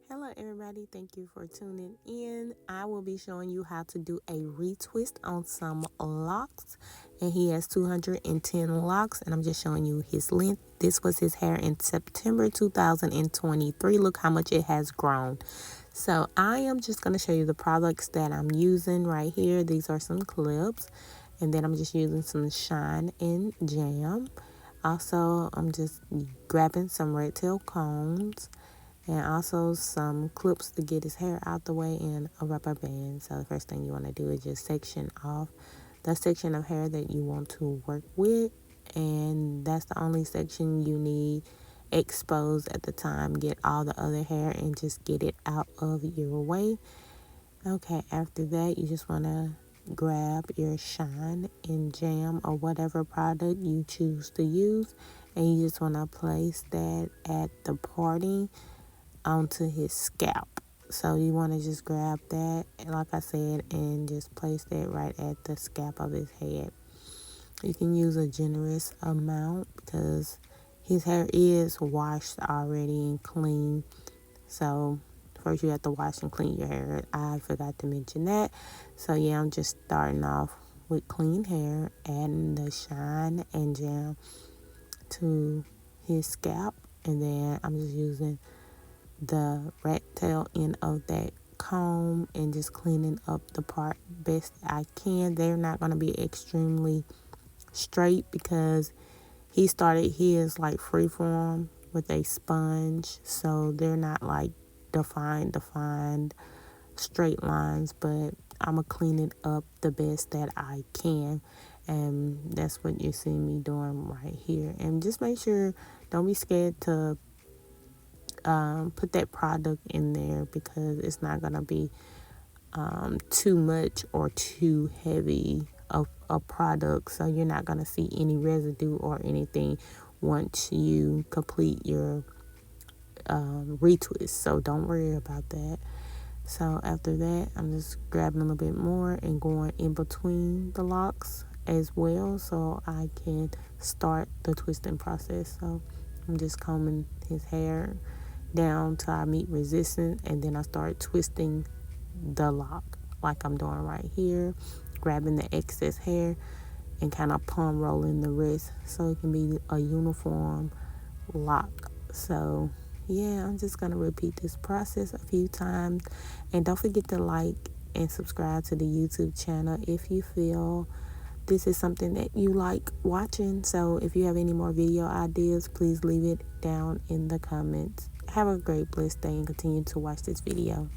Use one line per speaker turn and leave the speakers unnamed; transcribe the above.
Hello everybody, thank you for tuning in. I will be showing you how to do a retwist on some locks, and he has 210 locks, and I'm just showing you his length. This was his hair in September 2023. Look how much it has grown. So I am just going to show you the products that I'm using right here. These are some clips, and then I'm just using some shine and jam. Also, I'm just grabbing some red tail combs and also some clips to get his hair out the way and a rubber band. So the first thing you want to do is just section off the section of hair that you want to work with, and that's the only section you need exposed at the time. Get all the other hair and just get it out of your way. Okay, after that you just want to grab your shine and jam or whatever product you choose to use, and you just want to place that at the parting onto his scalp. So you want to just grab that, like I said, and just place that right at the scalp of his head. You can use a generous amount because his hair is washed already and clean. So first you have to wash and clean your hair. I forgot to mention that. So yeah, I'm just starting off with clean hair, adding the shine and jam to his scalp, and then I'm just using the rat tail end of that comb and just cleaning up the part best I can. They're not going to be extremely straight because he started his like freeform with a sponge, so they're not like defined straight lines, but I'm gonna clean it up the best that I can, and that's what you see me doing right here. And just make sure, don't be scared to put that product in there because it's not going to be too much or too heavy of a product, so you're not going to see any residue or anything once you complete your retwist, so don't worry about that. So after that, I'm just grabbing a little bit more and going in between the locks as well so I can start the twisting process. So I'm just combing his hair down till I meet resistance, and then I start twisting the lock like I'm doing right here, grabbing the excess hair and kind of palm rolling the rest so it can be a uniform lock. So yeah, I'm just gonna repeat this process a few times, and don't forget to like and subscribe to the YouTube channel if you feel this is something that you like watching. So if you have any more video ideas, please leave it down in the comments. Have a great blessed day and continue to watch this video.